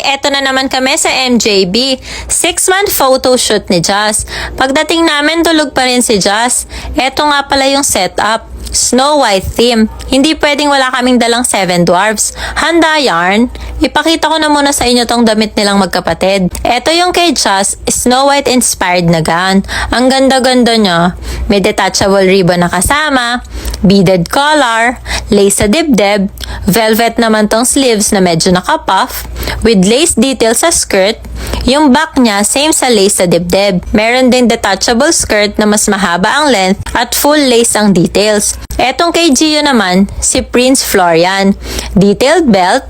eto na naman kami sa MJB. 6-month photoshoot ni Jazz. Pagdating namin, tulog pa rin si Jazz. Eto nga pala yung setup. Snow White theme. Hindi pwedeng wala kaming dalang 7 dwarfs. Handa yarn? Ipakita ko na muna sa inyo tong damit nilang magkapatid. Eto yung kay Jazz, Snow White inspired na gown. Ang ganda-ganda niya. May detachable ribbon na kasama, beaded collar, lace sa dibdib, velvet naman tong sleeves na medyo nakapuff, with lace detail sa skirt. Yung back niya, same sa lace sa dibdib. Meron din detachable skirt na mas mahaba ang length at full lace ang details. Etong kay Gio naman, si Prince Florian. Detailed belt,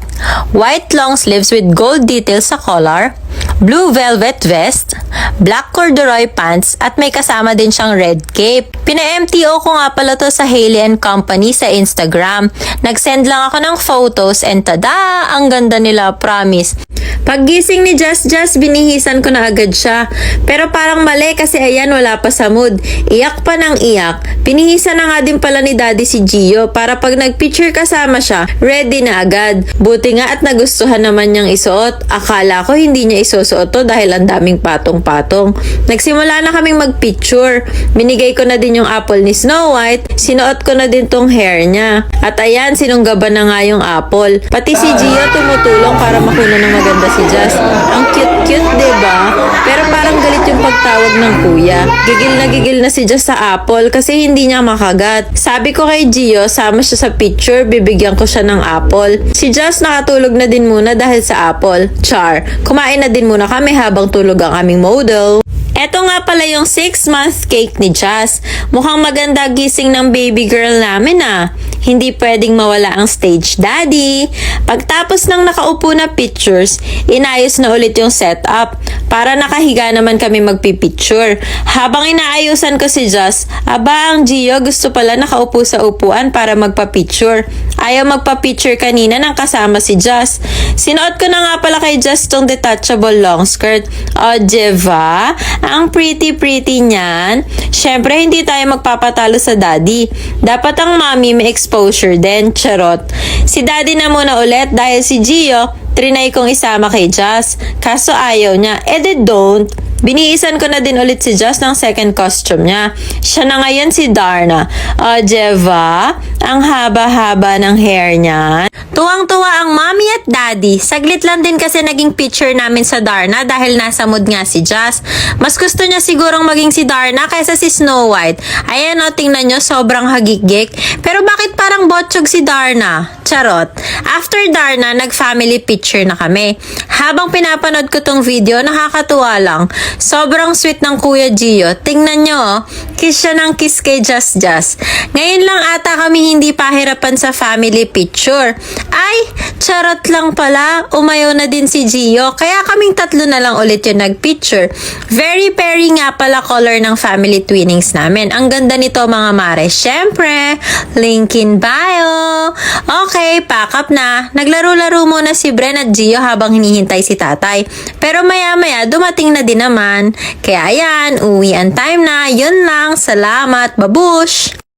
white long sleeves with gold details sa collar, blue velvet vest, black corduroy pants, at may kasama din siyang red cape. Pina-MTO ko nga pala to sa Hailey & Company sa Instagram. Nag-send lang ako ng photos and tada! Ang ganda nila, promise. Paggising ni Jazz, binihisan ko na agad siya. Pero parang mali kasi ayan, wala pa sa mood. Iyak pa ng iyak. Pinihisan na nga din pala ni Daddy si Gio para pag nagpicture kasama siya, ready na agad. Buti nga at nagustuhan naman niyang isuot. Akala ko hindi niya isusuot to dahil ang daming patong-patong. Nagsimula na kaming magpicture. Binigay ko na din yung apple ni Snow White. Sinuot ko na din tong hair niya. At ayan, sinunggaban na nga yung apple. Pati si Gio tumutulong para makuha ng maganda si Jazz. Ang cute-cute, diba? Pero parang galit yung pagtawag ng kuya. Gigil na si Jazz sa apple kasi hindi niya makagat. Sabi ko kay Gio, sama siya sa picture, bibigyan ko siya ng apple. Si Jazz nakatulog na din muna dahil sa apple. Char, kumain na din muna kami habang tulog ang aming model. Eto nga pala yung 6-month cake ni Jazz. Mukhang maganda gising ng baby girl namin ah. Hindi pwedeng mawala ang stage daddy. Pagtapos ng nakaupo na pictures, inayos na ulit yung setup para nakahiga naman kami magpipicture. Habang inaayusan ko si Jazz, aba ang Gio gusto pala nakaupo sa upuan para magpa-picture. Ayaw magpa-picture kanina nang kasama si Jazz. Sinuot ko na nga pala kay Jazz tong detachable long skirt. O, diba? Ang pretty niyan. Syempre, hindi tayo magpapatalo sa daddy. Dapat ang mommy may exposure din. Charot. Si daddy na muna ulit dahil si Gio, trinay kong isama kay Jazz. Kaso ayaw niya. Don't. Biniisan ko na din ulit si Jazz ng second costume niya. Siya na ngayon si Darna. O, diba? Ang haba-haba ng hair niya. Tuwang-tuwa ang mommy at daddy. Saglit lang din kasi naging picture namin sa Darna dahil nasa mood nga si Jazz. Mas gusto niya sigurong maging si Darna kaysa si Snow White. Ayan o, tingnan nyo, sobrang hagik-gik. Pero bakit parang botchog si Darna? Charot. After Darna, nag-family picture na kami. Habang pinapanood ko tong video, nakakatuwa lang. Sobrang sweet ng Kuya Gio. Tingnan nyo, oh. Kiss siya ng kiss kay Jazz. Ngayon lang ata kami hindi pahirapan sa family picture. Ay, charot lang pala. Umayaw na din si Gio. Kaya kaming tatlo na lang ulit yung nagpicture. Very pairy nga pala color ng family twinnings namin. Ang ganda nito mga mare. Syempre, link in bio. Okay, pack up na. Naglaro-laro muna si Bren at Gio habang hinihintay si tatay. Pero maya-maya, dumating na din naman. Kaya ayan, uwian time na. Yun lang. Salamat. Babush!